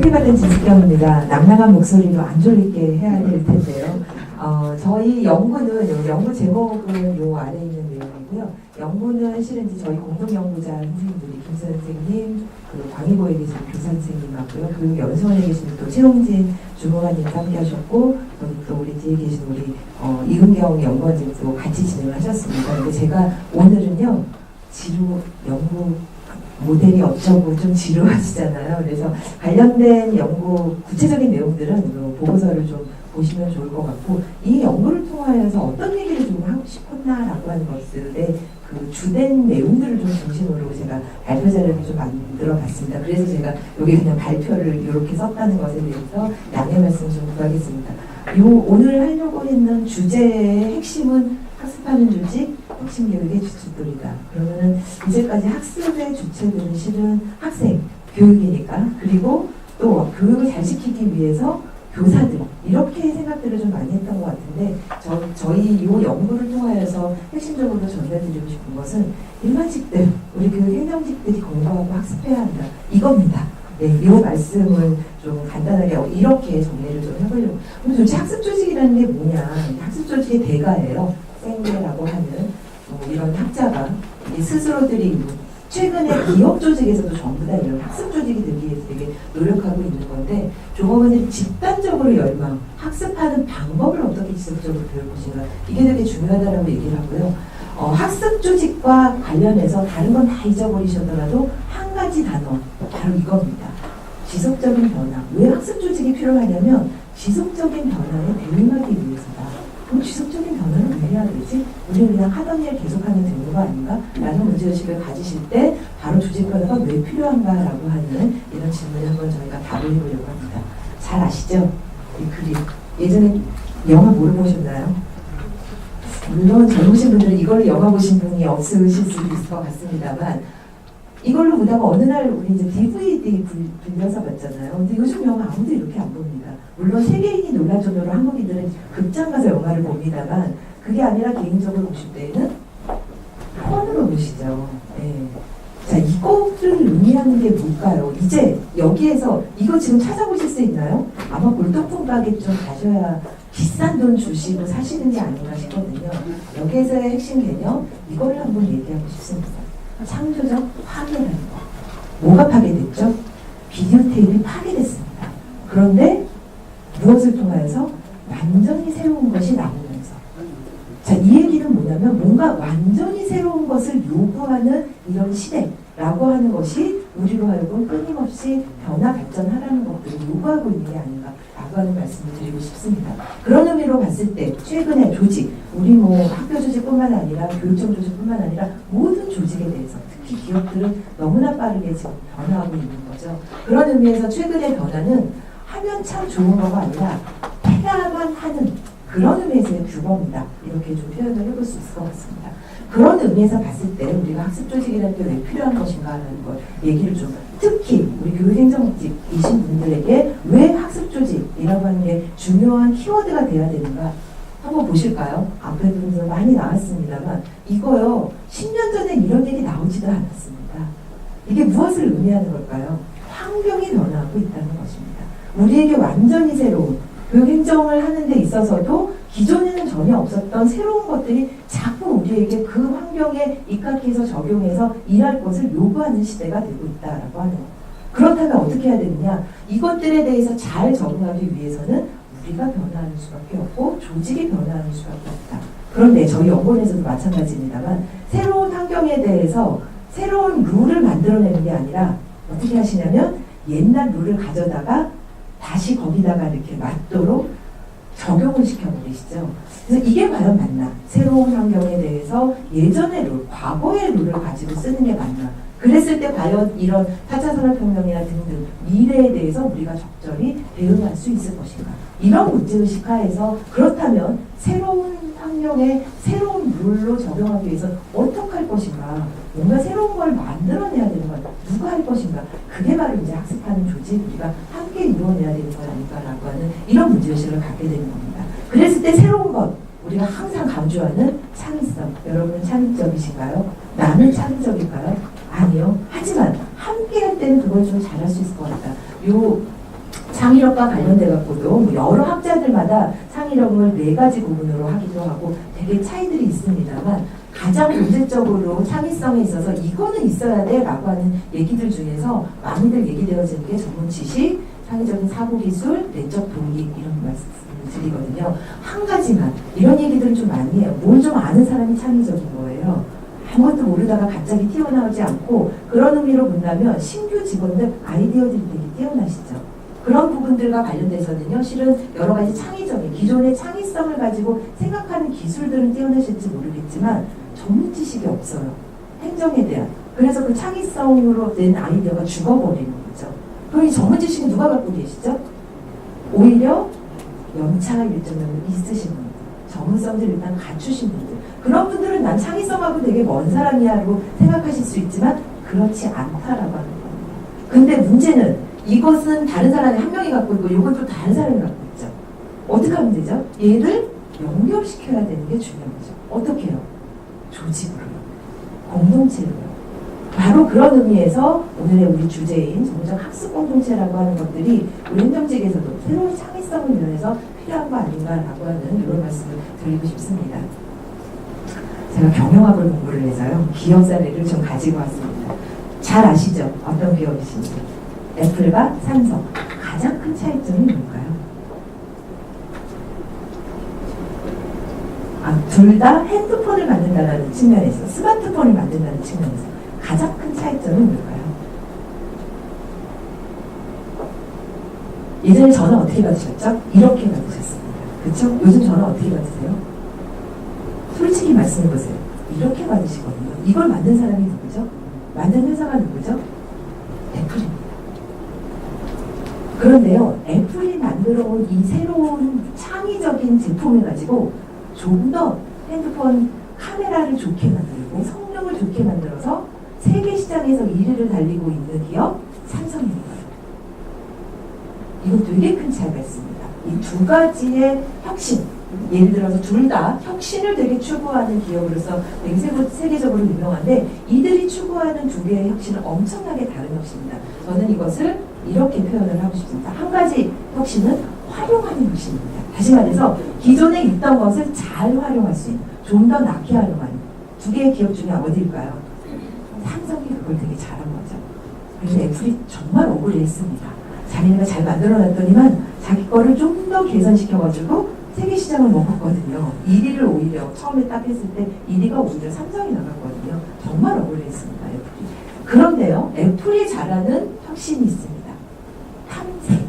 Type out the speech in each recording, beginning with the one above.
소리받은 진숙경입니다. 낭낭한 목소리로 안 졸리게 해야 될 텐데요. 저희 연구는, 연구 제목은 요 아래에 있는 내용이고요. 연구는 실은 이제 저희 공동연구자 선생님들이 김 선생님, 그 광희고에 계신 교사 선생님하고요. 교육 연수원에 계신 또 최홍진 주무관님과 함께 하셨고, 또 우리 뒤에 계신 우리 이은경 연구원님도 같이 진행을 하셨습니다. 근데 제가 오늘은요, 지루 연구 모델이 어쩌고 좀 지루하시잖아요. 그래서 관련된 연구 구체적인 내용들은 보고서를 좀 보시면 좋을 것 같고, 이 연구를 통하여서 어떤 얘기를 좀 하고 싶었나라고 하는 것들의 그 주된 내용들을 좀 중심으로 제가 발표 자료를 좀 만들어 봤습니다. 그래서 제가 여기 그냥 발표를 이렇게 썼다는 것에 대해서 양해 말씀 좀 구하겠습니다. 오늘 하려고 했는 주제의 핵심은 학습하는 조직, 핵심 교육의 주축들이다. 그러면은 이제까지 학습의 주체들은 실은 학생, 교육이니까, 그리고 또 교육을 잘 시키기 위해서 교사들, 이렇게 생각들을 좀 많이 했던 것 같은데, 저희 이 연구를 통하여서 핵심적으로 전달드리고 싶은 것은 일반직들, 우리 교육 행정직들이 공부하고 학습해야 한다, 이겁니다. 네, 이 말씀을 좀 간단하게 이렇게 정리를 좀 해보려고. 그럼 도대체 학습조직이라는 게 뭐냐? 학습조직의 대가예요. 생계라고 하는 이런 학자가 스스로들이 최근에 기업 조직에서도 전부 다 이런 학습 조직이 되기 위해서 되게 노력하고 있는 건데, 조합원들이 집단적으로 열망, 학습하는 방법을 어떻게 지속적으로 배울 것인가, 이게 되게 중요하다라고 얘기를 하고요. 학습 조직과 관련해서 다른 건 다 잊어버리셨더라도 한 가지 단어, 바로 이겁니다. 지속적인 변화. 왜 학습 조직이 필요하냐면 지속적인 변화에 대응하기 위해서다. 그럼 지속적인 변화는 왜 해야 되지? 우리는 그냥 하던 일 계속하면 되는 거 아닌가? 라는 문제의식을 가지실 때 바로 조직 변화가 왜 필요한가라고 하는 이런 질문을 한번 저희가 답을 해보려고 합니다. 잘 아시죠? 이 그림. 예전에 영화 뭐를 보셨나요? 물론 젊으신 분들은 이걸로 영화 보신 분이 없으실 수도 있을 것 같습니다만, 이걸로 보다가 어느 날 우리 이제 DVD 빌려서 봤잖아요. 근데 요즘 영화 아무도 이렇게 안 봅니다. 물론 세계인이 놀랄 정도로 한국인들은 극장 가서 영화를 봅니다만, 그게 아니라 개인적으로 보실 때에는 폰으로 보시죠. 네. 자, 이거를 의미하는 게 뭘까요? 이제 여기에서 이거 지금 찾아보실 수 있나요? 아마 골동품 가게 좀 가셔야 비싼 돈 주시고 사시는 게 아닌가 싶거든요. 여기에서의 핵심 개념, 이거를 한번 얘기하고 싶습니다. 창조적 파괴라는 거. 뭐가 파괴됐죠? 비디오 테이프가 파괴됐습니다. 그런데 무엇을 통하여서? 완전히 새로운 것이 나오면서. 자, 이 얘기는 뭐냐면 뭔가 완전히 새로운 것을 요구하는 이런 시대라고 하는 것이 우리로 하여금 끊임없이 변화 발전하라는 것들을 요구하고 있는 게 아닌가라고 하는 말씀을 드리고 싶습니다. 그런 의미로 봤을 때 최근에 조직, 우리 학교 조직뿐만 아니라 교육청 조직뿐만 아니라 모든 조직에 대해서, 특히 기업들은 너무나 빠르게 지금 변화하고 있는 거죠. 그런 의미에서 최근의 변화는 하면 참 좋은 거가 아니라 해야만 하는 그런 의미에서의 규범이다, 이렇게 좀 표현을 해볼 수 있을 것 같습니다. 그런 의미에서 봤을 때 우리가 학습 조직이라는 게 왜 필요한 것인가 하는 걸 얘기를 좀, 특히 우리 교육행정직이신 분들에게 왜 학습 조직이라고 하는 게 중요한 키워드가 돼야 되는가 한번 보실까요? 앞에 분들 많이 나왔습니다만, 이거요 10년 전에 이런 얘기 나오지도 않았습니다. 이게 무엇을 의미하는 걸까요? 환경이 변화하고 있다는 것입니다. 우리에게 완전히 새로운 교육 행정을 하는 데 있어서도 기존에는 전혀 없었던 새로운 것들이 자꾸 우리에게 그 환경에 입각해서 적용해서 일할 것을 요구하는 시대가 되고 있다라고 하는 것. 그렇다면 어떻게 해야 되느냐? 이것들에 대해서 잘 적응하기 위해서는 우리가 변화하는 수밖에 없고 조직이 변화하는 수밖에 없다. 그런데 저희 연구원에서도 마찬가지입니다만, 새로운 환경에 대해서 새로운 룰을 만들어내는 게 아니라 어떻게 하시냐면 옛날 룰을 가져다가 다시 거기다가 이렇게 맞도록 적용을 시켜버리시죠. 그래서 이게 과연 맞나? 새로운 환경에 대해서 예전의 룰, 과거의 룰을 가지고 쓰는 게 맞나? 그랬을 때 과연 이런 4차 산업혁명이나 등등 미래에 대해서 우리가 적절히 대응할 수 있을 것인가? 이런 문제의식 하에서, 그렇다면 새로운 환경에 새로운 룰로 적용하기 위해서 어떻게 할 것인가? 뭔가 새로운 걸 만들어내야 되는 것, 누가 할 것인가? 그게 바로 이제 학습하는 조직, 우리가 함께 이루어내야 되는 것 아닐까라고 하는 이런 문제의식을 갖게 되는 겁니다. 그랬을 때 새로운 것, 우리가 항상 강조하는 창의성. 여러분은 창의적이신가요? 나는 창의적일까요? 아니요. 하지만 함께 할 때는 그걸 좀 잘할 수 있을 것 같다. 창의력과 관련돼 갖고도 뭐 여러 학자들마다 창의력을 4가지 부분으로 하기도 하고 되게 차이들이 있습니다만 가장 본질적으로 창의성에 있어서 이거는 있어야 돼 라고 하는 얘기들 중에서 많이들 얘기되어지는 게 전문 지식, 창의적인 사고기술, 내적 동기 이런 말씀을 드리거든요. 한 가지만 이런 얘기들은 좀 많이 해요. 뭘 좀 아는 사람이 창의적인 거예요. 아무것도 모르다가 갑자기 튀어나오지 않고 그런 의미로 본다면 신규 직원들 아이디어들이 되게 뛰어나시죠. 그런 부분들과 관련돼서는요. 실은 여러 가지 창의적인 기존의 창의성을 가지고 생각하는 기술들은 뛰어나실지 모르겠지만 전문 지식이 없어요. 행정에 대한. 그래서 그 창의성으로 낸 아이디어가 죽어버리는 거죠. 그럼 이 전문 지식은 누가 갖고 계시죠? 오히려 연차가 일정량으로 있으신 분들, 전문성들을 일단 갖추신 분들, 그런 분들은 난 창의성하고 되게 먼 사람이야라고 생각하실 수 있지만 그렇지 않다라고 하는 겁니다. 근데 문제는 이것은 다른 사람이 한 명이 갖고 있고 이건 또 다른 사람이 갖고 있죠. 어떻게 하면 되죠? 얘를 연결시켜야 되는 게 중요한 거죠. 어떻게 해요? 조직으로요. 공동체로요. 바로 그런 의미에서 오늘의 우리 주제인 정적 학습 공동체라고 하는 것들이 우리 행정직에서도 새로운 창의성을 위해서 필요한 거 아닌가라고 하는 이런 말씀을 드리고 싶습니다. 제가 경영학을 공부를 해서요. 기업 사례를 좀 가지고 왔습니다. 잘 아시죠? 어떤 기업이신지. 애플과 삼성. 가장 큰 차이점이 뭘까요? 둘 다 핸드폰을 만든다는 측면에서, 스마트폰을 만든다는 측면에서 가장 큰 차이점이 뭘까요? 예전에 전화 어떻게 받으셨죠? 이렇게 받으셨습니다. 그렇죠? 요즘 전화 어떻게 받으세요? 솔직히 말씀해보세요. 이렇게 받으시거든요. 이걸 만든 사람이 누구죠? 만든 회사가 누구죠? 애플입니다. 그런데요, 애플이 만들어온 이 새로운 창의적인 제품을 가지고 조금 더 핸드폰 카메라를 좋게 만들고 성능을 좋게 만들어서 세계 시장에서 1위를 달리고 있는 기업 삼성입니다. 이거 되게 큰 차이가 있습니다. 이 두 가지의 혁신, 예를 들어서 둘 다 혁신을 되게 추구하는 기업으로서 되게 세계적으로 유명한데 이들이 추구하는 두 개의 혁신은 엄청나게 다른 혁신입니다. 저는 이것을 이렇게 표현을 하고 싶습니다. 한 가지 혁신은 활용하는 혁신입니다. 다시 말해서 기존에 있던 것을 잘 활용할 수 있는, 좀 더 낫게 활용하는 두 개의 기업 중에 어디일까요? 삼성이 그걸 되게 잘한 거죠. 그래서 애플이 정말 억울해했습니다. 자기네가 잘 만들어놨더니만 자기 거를 좀 더 개선시켜가지고 세계 시장을 먹었거든요. 1위를 오히려 처음에 딱 했을 때 1위가 오히려 삼성이 나갔거든요. 정말 억울했습니다. 애플이. 그런데요. 애플이 잘하는 혁신이 있습니다. 탐색.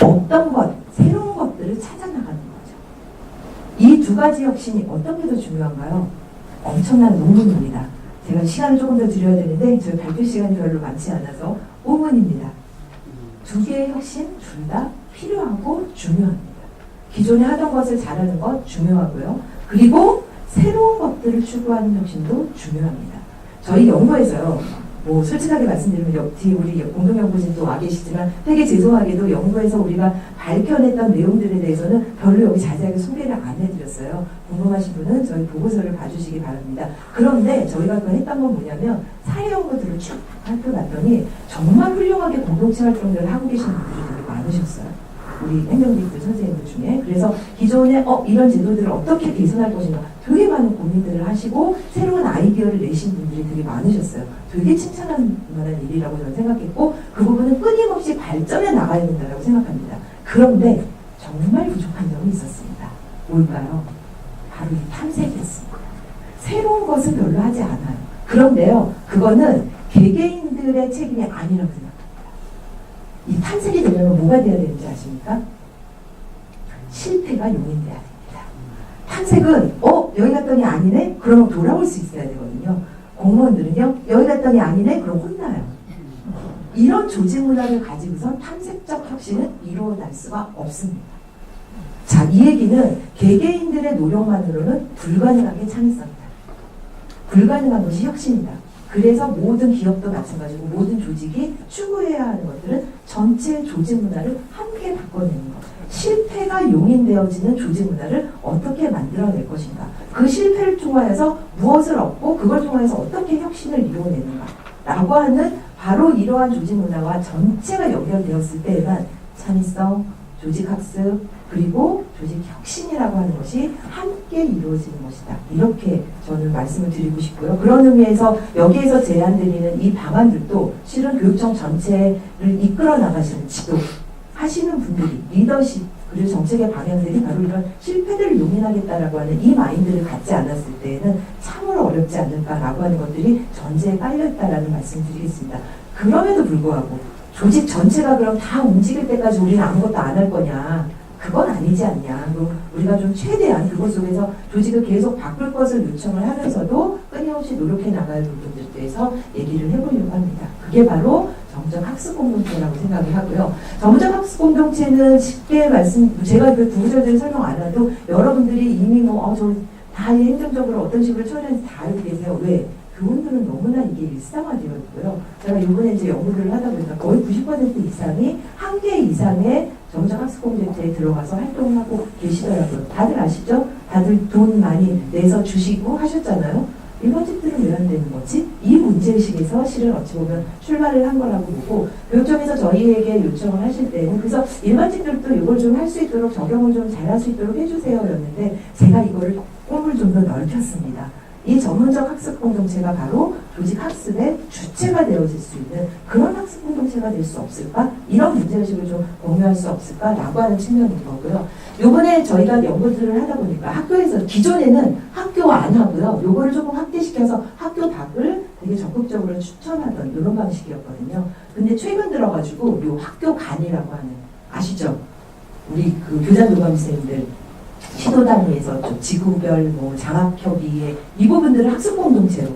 어떤 것, 새로운 것들을 찾아나가는 거죠. 이 두 가지 혁신이 어떤 게 더 중요한가요? 엄청난 논문입니다. 제가 시간을 조금 더 드려야 되는데 저희 발표 시간이 별로 많지 않아서 5분입니다. 두 개의 혁신 둘 다 필요하고 중요합니다. 기존에 하던 것을 잘하는 것 중요하고요. 그리고 새로운 것들을 추구하는 혁신도 중요합니다. 저희 연구에서요. 뭐 솔직하게 말씀드리면 뒤에 우리 공동연구진도 와 계시지만 되게 죄송하게도 연구에서 우리가 밝혀냈던 내용들에 대해서는 별로 여기 자세하게 소개를 안 해드렸어요. 궁금하신 분은 저희 보고서를 봐주시기 바랍니다. 그런데 저희가 그 했던 건 뭐냐면 사례 연구들을 쭉 살펴봤더니 정말 훌륭하게 공동체 활동들을 하고 계시는 분들이 되게 많으셨어요. 우리 행정직들 선생님들 중에. 그래서 기존에 이런 제도들을 어떻게 개선할 것인가 되게 많은 고민들을 하시고 새로운 아이디어를 내신 분들이 되게 많으셨어요. 되게 칭찬할 만한 일이라고 저는 생각했고 그 부분은 끊임없이 발전해 나가야 된다고 생각합니다. 그런데 정말 부족한 점이 있었습니다. 뭘까요? 바로 이 탐색이었습니다. 새로운 것은 별로 하지 않아요. 그런데요, 그거는 개개인들의 책임이 아니라고 생각합니다. 이 탐색이 되려면 뭐가 돼야 되는지 아십니까? 실패가 용인돼야 됩니다. 탐색은 여기 갔더니 아니네? 그러면 돌아올 수 있어야 되거든요. 공무원들은요, 여기 갔더니 아니네? 그럼 혼나요. 이런 조직 문화를 가지고서 탐색적 혁신은 이루어날 수가 없습니다. 자, 이 얘기는 개개인들의 노력만으로는 불가능한 게 창의성이다. 불가능한 것이 혁신이다. 그래서 모든 기업도 마찬가지고 모든 조직이 추구해야 하는 것들은 전체 조직 문화를 함께 바꿔내는 것. 실패가 용인되어지는 조직 문화를 어떻게 만들어낼 것인가. 그 실패를 통하여서 무엇을 얻고 그걸 통해서 어떻게 혁신을 이루어내는가. 라고 하는 바로 이러한 조직 문화와 전체가 연결되었을 때에만 창의성, 조직학습, 그리고 조직혁신이라고 하는 것이 함께 이루어지는 것이다. 이렇게 저는 말씀을 드리고 싶고요. 그런 의미에서 여기에서 제안드리는 이 방안들도 실은 교육청 전체를 이끌어 나가시는 지도 하시는 분들이 리더십 그리고 정책의 방향들이 바로 이런 실패들을 용인하겠다라고 하는 이 마인드를 갖지 않았을 때에는 참으로 어렵지 않을까라고 하는 것들이 전제에 깔려있다라는 말씀을 드리겠습니다. 그럼에도 불구하고 조직 전체가 그럼 다 움직일 때까지 우리는 아무것도 안 할 거냐? 그건 아니지 않냐. 우리가 좀 최대한 그것 속에서 조직을 계속 바꿀 것을 요청을 하면서도 끊임없이 노력해 나갈 부분들에 대해서 얘기를 해보려고 합니다. 그게 바로 정적 학습 공동체라고 생각을 하고요. 정적 학습 공동체는 쉽게 제가 그 구구절절 설명 안 해도 여러분들이 이미 다 행정적으로 어떤 식으로 처리하는지 다 알고 계세요. 왜? 교원들은 너무나 이게 일상화되어 있고요. 제가 이번에 이제 연구를 하다 보니까 거의 90% 이상이 한 개 이상의 정적 학습 공동체에 들어가서 활동을 하고 계시더라고요. 다들 아시죠? 다들 돈 많이 내서 주시고 하셨잖아요. 일반직들은 왜 안 되는 거지? 이 문제의식에서 실은 어찌 보면 출발을 한 거라고 보고 교육청에서 저희에게 요청을 하실 때는 그래서 일반직들도 이걸 좀 할 수 있도록 적용을 좀 잘 할 수 있도록 해주세요 였는데 제가 이거를 꿈을 좀 더 넓혔습니다. 이 전문적 학습 공동체가 바로 조직 학습의 주체가 되어질 수 있는 그런 학습 공동체가 될 수 없을까? 이런 문제의식을 좀 공유할 수 없을까라고 하는 측면인 거고요. 요번에 저희가 연구들을 하다 보니까 학교에서 기존에는 학교 안 하고요. 요거를 조금 확대시켜서 학교 밖을 되게 적극적으로 추천하던 이런 방식이었거든요. 근데 최근 들어가지고 요 학교 간이라고 하는 아시죠? 우리 그 교장 교감선생님들 시도 단위에서 좀 지구별 장학협의회 이 부분들을 학습 공동체로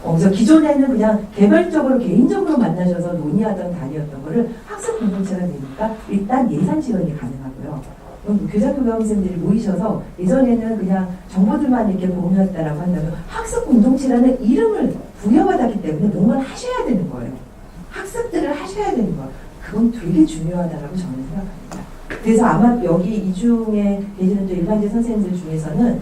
그래서 기존에는 그냥 개별적으로 개인적으로 만나셔서 논의하던 단위였던 거를 학습 공동체가 되니까 일단 예산 지원이 가능하고요. 교장 교감선생님들이 모이셔서 예전에는 그냥 정보들만 이렇게 공유했다라고 한다면 학습 공동체라는 이름을 부여받았기 때문에 뭔가를 하셔야 되는 거예요. 학습들을 하셔야 되는 거예요. 그건 되게 중요하다라고 저는 생각합니다. 그래서 아마 여기 이 중에 계시는 또 일반제 선생님들 중에서는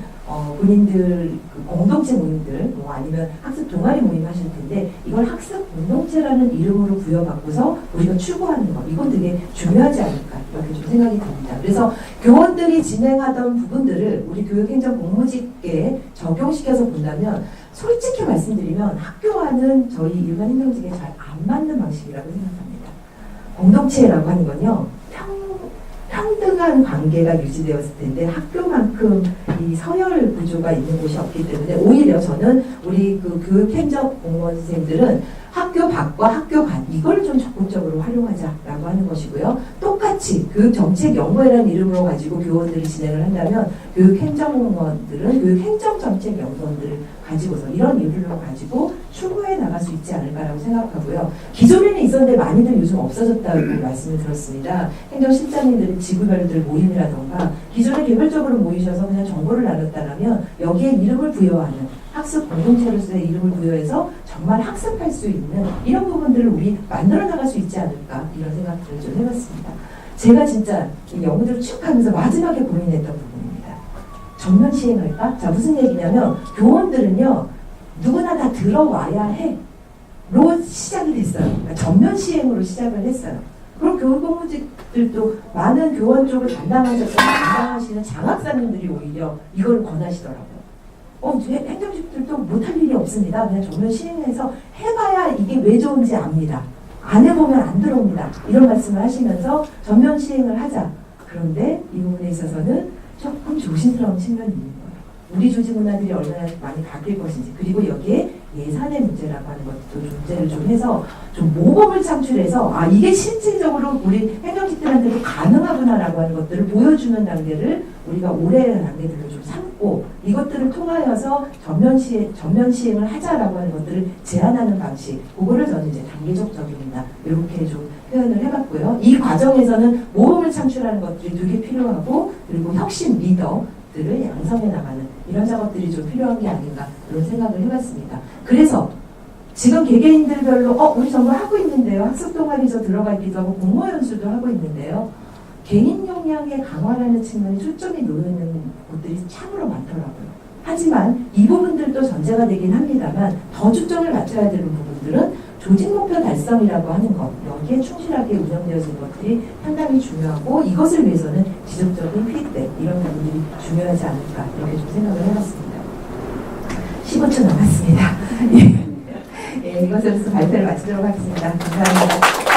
본인들 그 공동체 모임들 아니면 학습 동아리 모임 하실 텐데 이걸 학습 공동체라는 이름으로 부여받고서 우리가 추구하는 거 이건 되게 중요하지 않을까 이렇게 좀 생각이 듭니다. 그래서 교원들이 진행하던 부분들을 우리 교육행정 공무직에 적용시켜서 본다면 솔직히 말씀드리면 학교와는 저희 일반 행정직에 잘 안 맞는 방식이라고 생각합니다. 공동체라고 하는 건요. 평등한 관계가 유지되었을 텐데 학교만큼 이 서열 구조가 있는 곳이 없기 때문에 오히려 저는 우리 그 교육행정 공무원 선생님들은 학교 밖과 학교 간 이걸 좀 적극적으로 활용하자라고 하는 것이고요. 똑같이 교육정책연구회라는 이름으로 가지고 교원들이 진행을 한다면 교육행정공무원들은 교육행정정책연구원들을 가지고서 이런 이름을 가지고 추구해 나갈 수 있지 않을까라고 생각하고요. 기존에는 있었는데 많이들 요즘 없어졌다고 말씀을 들었습니다. 행정실장님들이 지구별들 모임이라던가 기존에 개별적으로 모이셔서 그냥 정보를 나눴다면 여기에 이름을 부여하는 학습 공동체로서의 이름을 부여해서 정말 학습할 수 있는 이런 부분들을 우리 만들어 나갈 수 있지 않을까 이런 생각들을 좀 해봤습니다. 제가 진짜 이 연구들을 쭉 하면서 마지막에 고민했던 부분입니다. 전면 시행할까? 자 무슨 얘기냐면 교원들은요 누구나 다 들어와야 해 로 시작이 됐어요. 그러니까 전면 시행으로 시작을 했어요. 그럼 교육공무직들도 많은 교원 쪽을 담당하시는 장학사님들이 오히려 이걸 권하시더라고요. 행정직들도 못할 일이 없습니다. 그냥 전면 시행해서 해봐야 이게 왜 좋은지 압니다. 안 해보면 안 들어옵니다. 이런 말씀을 하시면서 전면 시행을 하자. 그런데 이 부분에 있어서는 조금 조심스러운 측면이 있는 거예요. 우리 조직 문화들이 얼마나 많이 바뀔 것인지 그리고 여기에 예산의 문제라고 하는 것도 문제를 좀 해서 좀 모범을 창출해서 이게 실질적으로 우리 행정직들한테도 가능하구나라고 하는 것들을 보여주는 단계를 우리가 올해의 단계들을 좀 삼고 이것들을 통하여서 전면 시행을 하자라고 하는 것들을 제안하는 방식 그거를 저는 이제 단계적 적용이다 이렇게 좀 표현을 해봤고요. 이 과정에서는 모범을 창출하는 것들이 되게 필요하고 그리고 혁신 리더들을 양성해 나가는 이런 작업들이 좀 필요한 게 아닌가 그런 생각을 해봤습니다. 그래서 지금 개개인들별로 우리 정말 하고 있는데요. 학습 동아리에서 들어가 있기도 하고 공모 연수도 하고 있는데요. 개인 역량의 강화라는 측면에 초점이 놓여있는 곳들이 참으로 많더라고요. 하지만 이 부분들도 전제가 되긴 합니다만 더 초점을 맞춰야 되는 부분들은 조직 목표 달성이라고 하는 것, 여기에 충실하게 운영되어진 것들이 상당히 중요하고 이것을 위해서는 지속적인 피드백 이런 부분들이 중요하지 않을까 이렇게 좀 생각을 해봤습니다. 15초 남았습니다. 예, 이것으로서 발표를 마치도록 하겠습니다. 감사합니다.